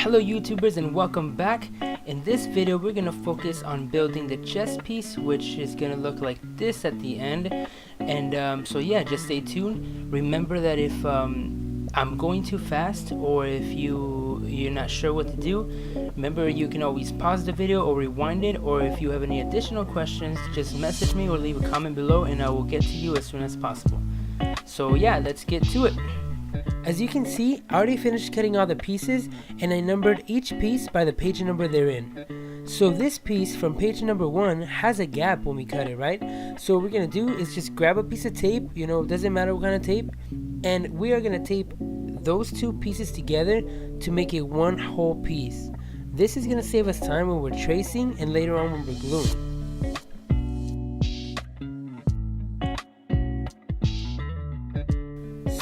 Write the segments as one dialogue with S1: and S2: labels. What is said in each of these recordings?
S1: Hello YouTubers and welcome back. In this video we're going to focus on building the chest piece, which is going to look like this at the end. And so yeah, just stay tuned. Remember that if I'm going too fast or if you're not sure what to do, remember you can always pause the video or rewind it, or if you have any additional questions just message me or leave a comment below and I will get to you as soon as possible. So yeah, let's get to it. As you can see, I already finished cutting all the pieces and I numbered each piece by the page number they're in. So this piece from page number 1 has a gap when we cut it, right? So what we're going to do is just grab a piece of tape, it doesn't matter what kind of tape, and we are going to tape those two pieces together to make it one whole piece. This is going to save us time when we're tracing and later on when we're gluing.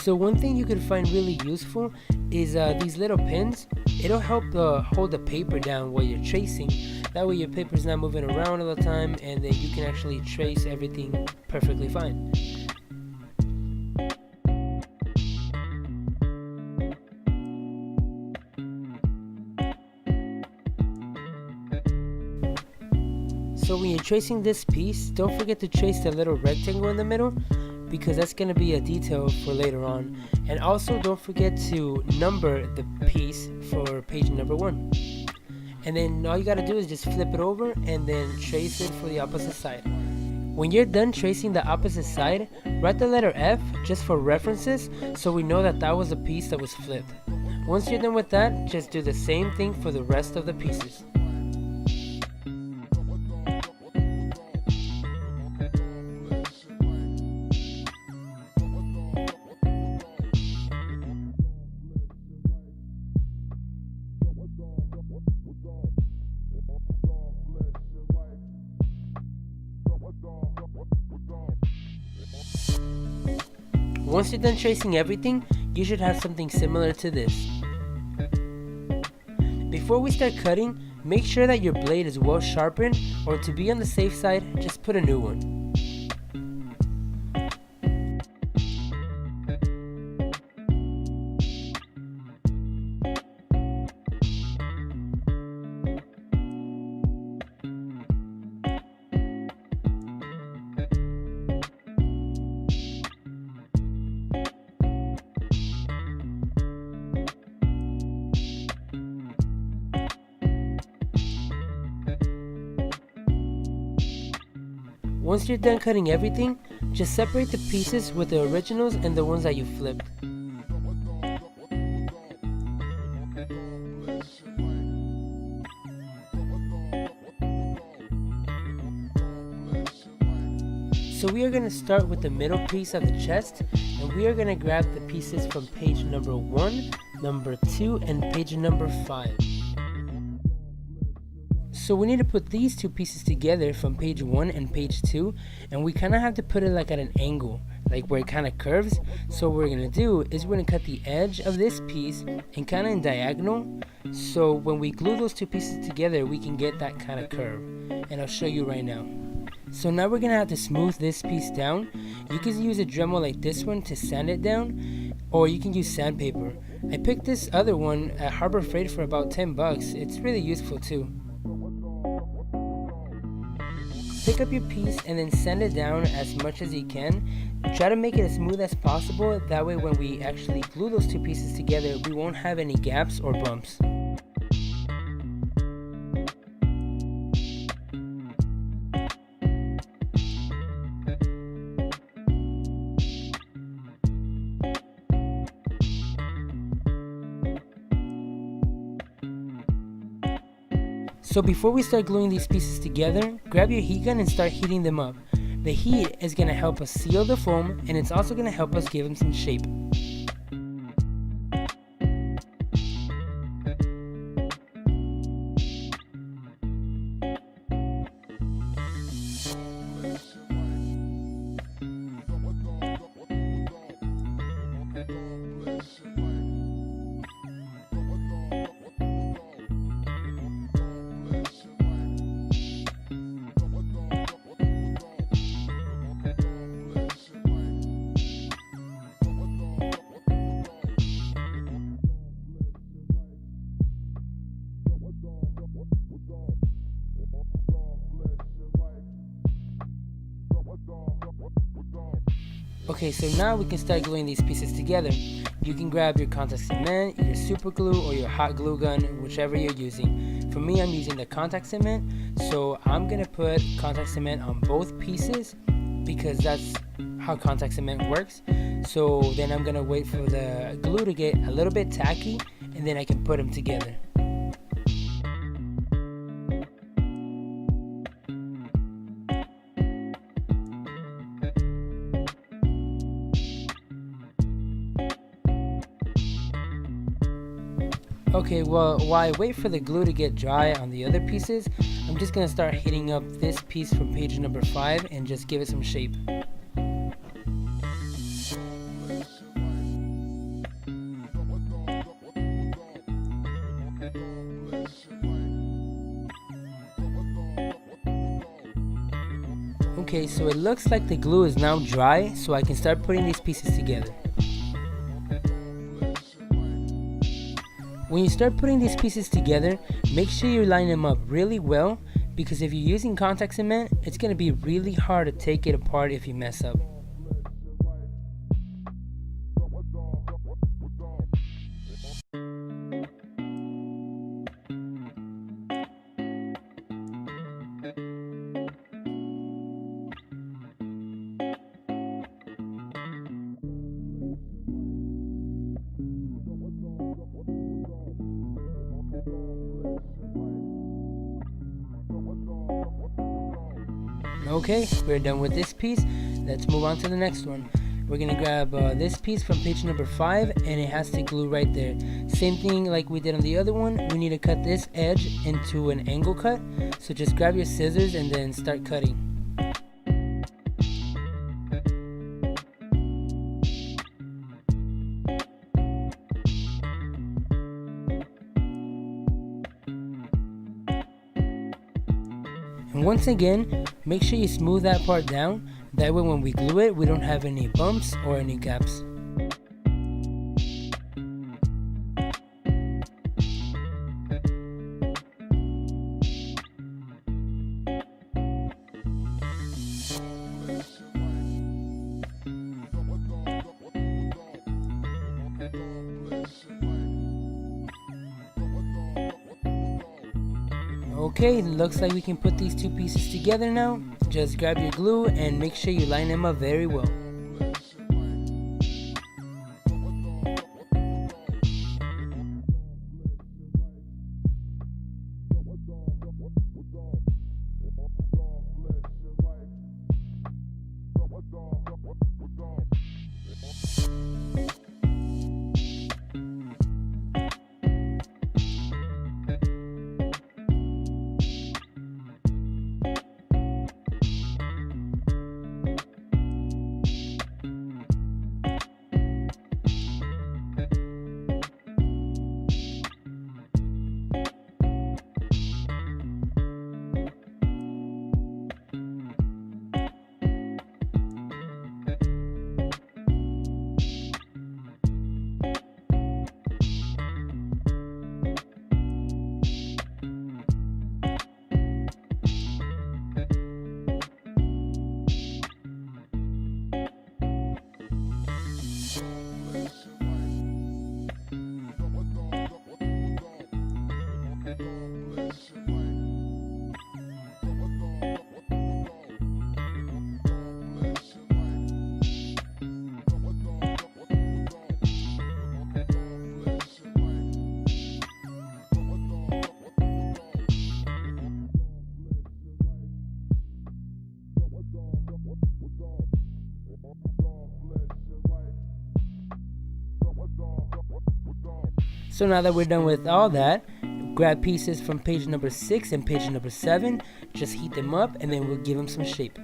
S1: So one thing you could find really useful is these little pins. It'll help hold the paper down while you're tracing. That way your paper's not moving around all the time, and then you can actually trace everything perfectly fine. So when you're tracing this piece, don't forget to trace the little rectangle in the middle, because that's going to be a detail for later on. And also don't forget to number the piece for page number 1. And then all you got to do is just flip it over and then trace it for the opposite side. When you're done tracing the opposite side, write the letter F just for references so we know that that was a piece that was flipped. Once you're done with that, just do the same thing for the rest of the pieces. Once you're done tracing everything, you should have something similar to this. Before we start cutting, make sure that your blade is well sharpened, or to be on the safe side, just put a new one. Once you're done cutting everything, just separate the pieces with the originals and the ones that you flipped. So we are going to start with the middle piece of the chest, and we are going to grab the pieces from page number 1, number 2, and page number 5. So we need to put these two pieces together from page 1 and page 2, and we kind of have to put it like at an angle, like where it kind of curves. So what we're going to do is we're going to cut the edge of this piece and kind of in diagonal, so when we glue those two pieces together we can get that kind of curve, and I'll show you right now. So now we're going to have to smooth this piece down. You can use a Dremel like this one to sand it down, or you can use sandpaper. I picked this other one at Harbor Freight for about 10 bucks. It's really useful too. Pick up your piece and then sand it down as much as you can. Try to make it as smooth as possible, that way when we actually glue those two pieces together we won't have any gaps or bumps. So before we start gluing these pieces together, grab your heat gun and start heating them up. The heat is going to help us seal the foam, and it's also going to help us give them some shape. Okay, so now we can start gluing these pieces together. You can grab your contact cement, your super glue, or your hot glue gun, whichever you're using. For me, I'm using the contact cement, so I'm gonna put contact cement on both pieces because that's how contact cement works. So then I'm gonna wait for the glue to get a little bit tacky, and then I can put them together. Okay, well, while I wait for the glue to get dry on the other pieces, I'm just going to start hitting up this piece from page number 5 and just give it some shape. Okay, so it looks like the glue is now dry, so I can start putting these pieces together. When you start putting these pieces together, make sure you line them up really well, because if you're using contact cement, it's going to be really hard to take it apart if you mess up. Okay, we're done with this piece. Let's move on to the next one. We're gonna grab this piece from page number 5, and it has to glue right there. Same thing like we did on the other one. We need to cut this edge into an angle cut. So just grab your scissors and then start cutting. And once again, make sure you smooth that part down. That way when we glue it, we don't have any bumps or any gaps. Okay, looks like we can put these two pieces together now. Just grab your glue and make sure you line them up very well. So now that we're done with all that, grab pieces from page number 6 and page number 7, just heat them up and then we'll give them some shape.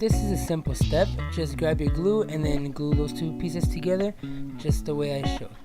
S1: this is a simple step. Just grab your glue and then glue those two pieces together just the way I showed.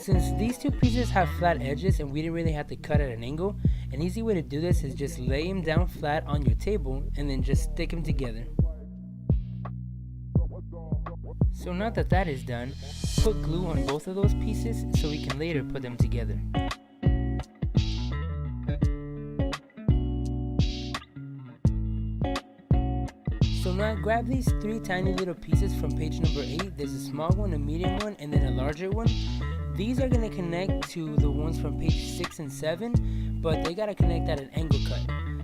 S1: Since these two pieces have flat edges and we didn't really have to cut at an angle, an easy way to do this is just lay them down flat on your table and then just stick them together. So now that that is done, put glue on both of those pieces so we can later put them together. So now grab these three tiny little pieces from page number 8. There's a small one, a medium one, and then a larger one. These are going to connect to the ones from page 6 and 7, but they got to connect at an angle cut.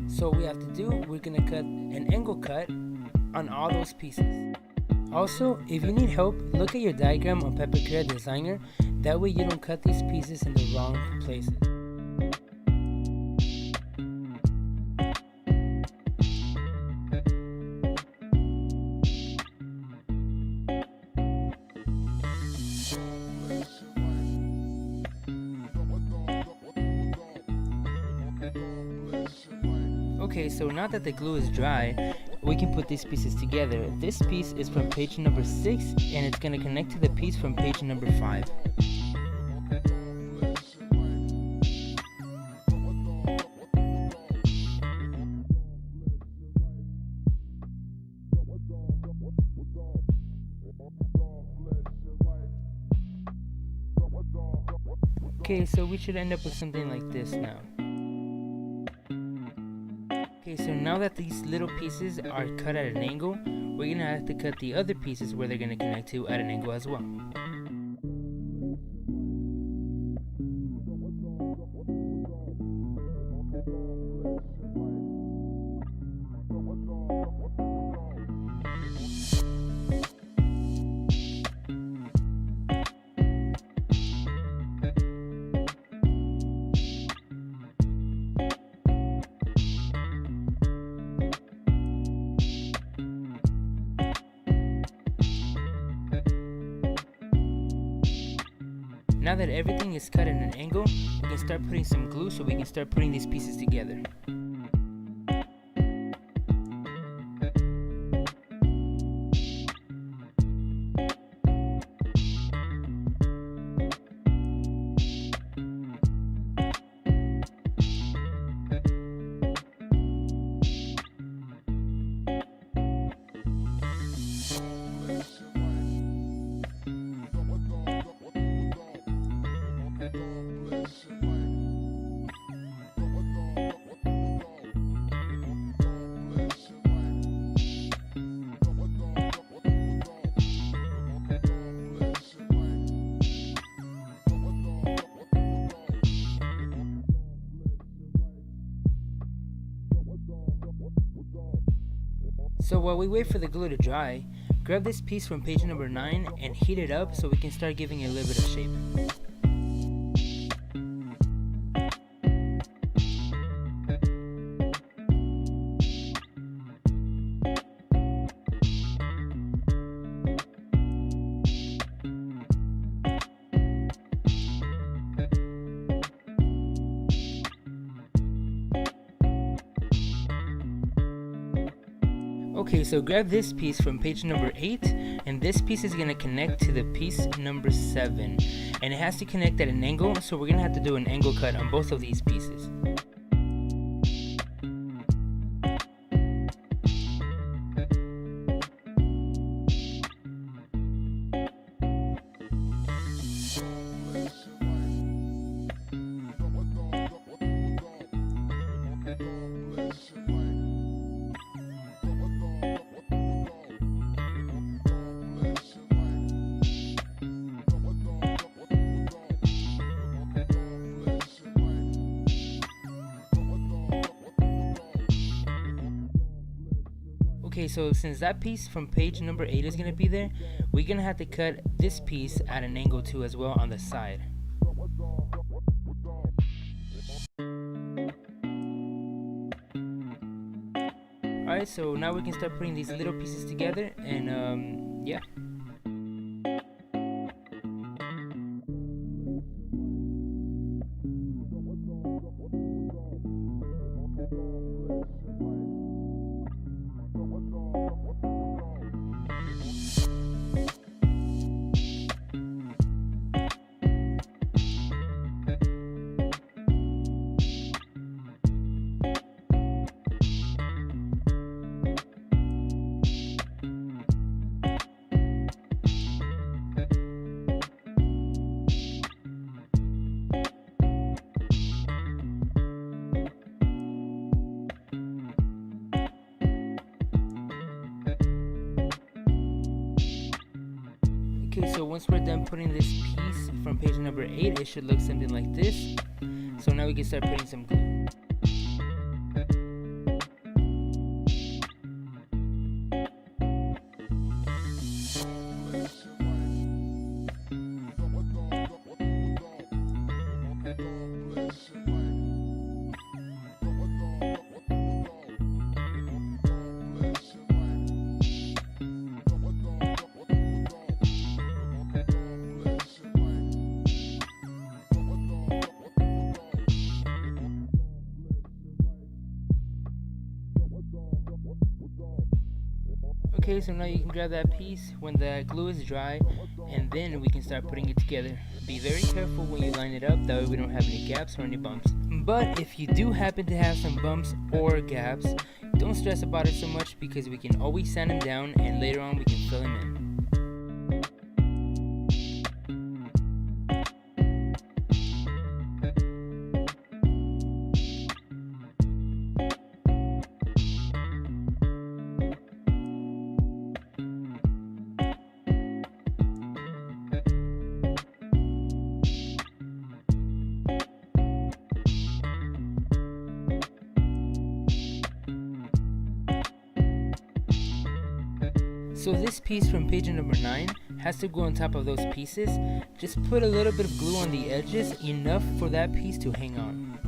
S1: So what we have to do, we're going to cut an angle cut on all those pieces. Also, if you need help, look at your diagram on Peppercare Designer. That way you don't cut these pieces in the wrong places. Okay, so now that the glue is dry, we can put these pieces together. This piece is from page number 6 and it's going to connect to the piece from page number 5. Okay, so we should end up with something like this now. Okay, so now that these little pieces are cut at an angle, we're gonna have to cut the other pieces where they're gonna connect to at an angle as well. Now that everything is cut at an angle, we can start putting some glue so we can start putting these pieces together. So while we wait for the glue to dry, grab this piece from page number 9 and heat it up so we can start giving it a little bit of shape. Okay, so grab this piece from page number 8, and this piece is going to connect to the piece number 7, and it has to connect at an angle, so we're going to have to do an angle cut on both of these pieces. Okay, so since that piece from page number 8 is gonna be there, we're gonna have to cut this piece at an angle too as well on the side. Alright, so now we can start putting these little pieces together, and yeah. Okay, so once we're done putting this piece from page number 8, it should look something like this. So now we can start putting some glue. Okay, so now you can grab that piece when the glue is dry, and then we can start putting it together. Be very careful when you line it up, that way we don't have any gaps or any bumps. But if you do happen to have some bumps or gaps, don't stress about it so much, because we can always sand them down and later on we can fill them in. So this piece from page number 9 has to go on top of those pieces. Just put a little bit of glue on the edges, enough for that piece to hang on.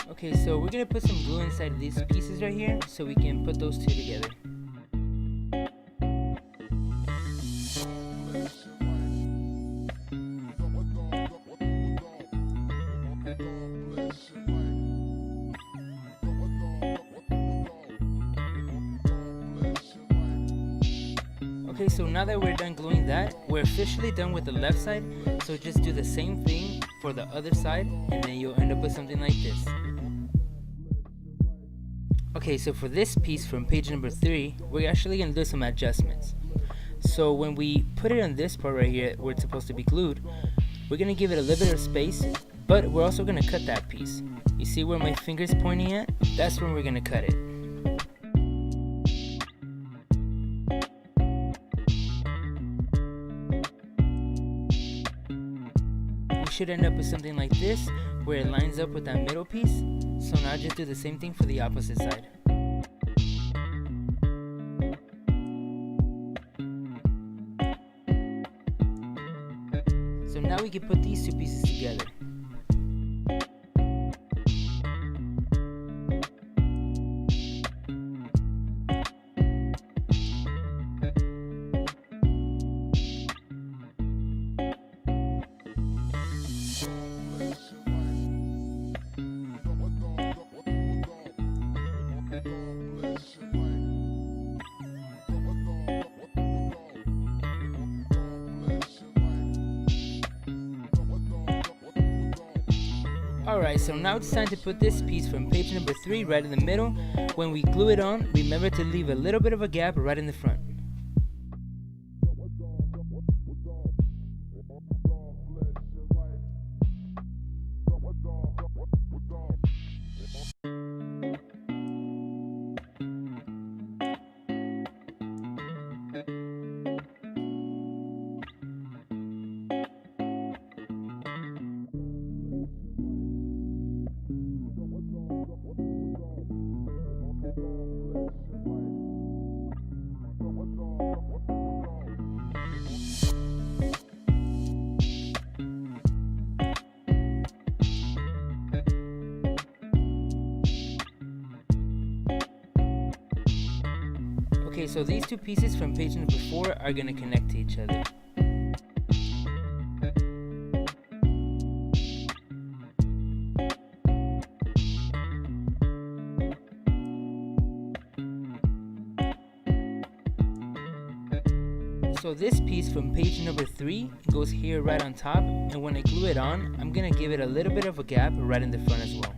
S1: Okay, so we're gonna put some glue inside of these pieces right here so we can put those two together. Okay, so now that we're done gluing that, we're officially done with the left side, so just do the same thing for the other side, and then you'll end up with something like this. Okay, so for this piece from page number 3, we're actually going to do some adjustments. So when we put it on this part right here where it's supposed to be glued, we're going to give it a little bit of space, but we're also going to cut that piece. You see where my finger's pointing at? That's where we're going to cut it. should end up with something like this, where it lines up with that middle piece. So now just do the same thing for the opposite side. So now we can put these two pieces together. Alright, so now it's time to put this piece from page number 3 right in the middle. When we glue it on, remember to leave a little bit of a gap right in the front. Okay, so these two pieces from page number 4 are going to connect to each other. So this piece from page number 3 goes here right on top, and when I glue it on, I'm going to give it a little bit of a gap right in the front as well.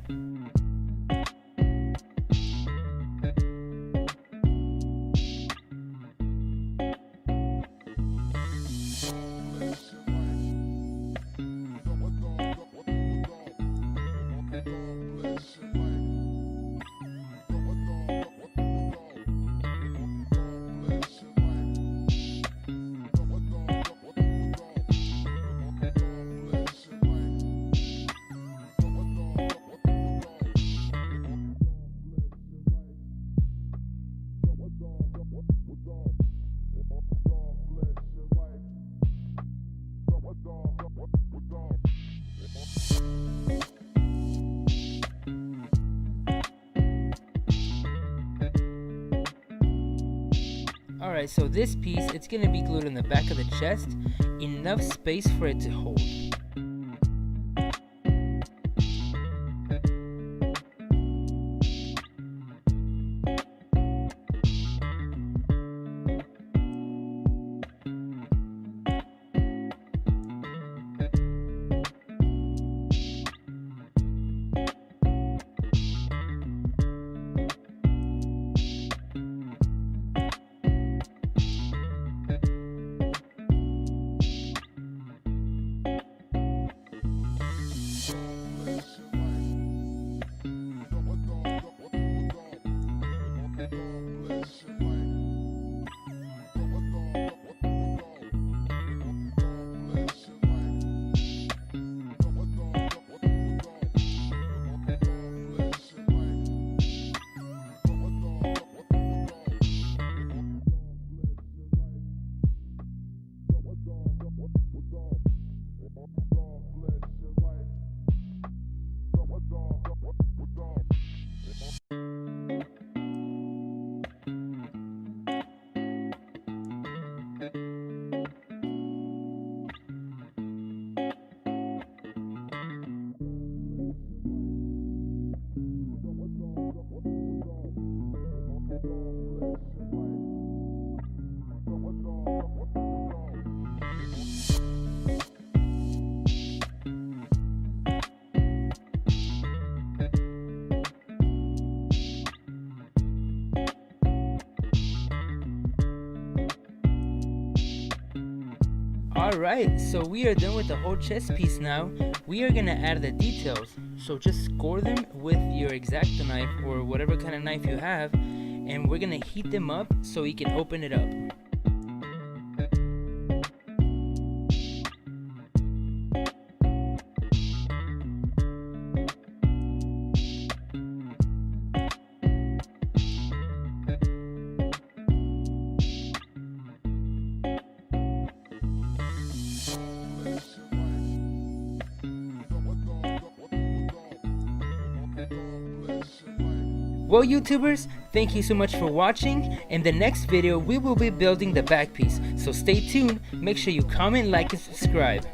S1: Alright, so this piece, it's going to be glued in the back of the chest, enough space for it to hold. Alright, so we are done with the whole chest piece now. We are going to add the details. So just score them with your X-Acto knife or whatever kind of knife you have, and we're going to heat them up so we can open it up. Well, YouTubers, thank you so much for watching. In the next video, we will be building the back piece. So stay tuned, make sure you comment, like, and subscribe.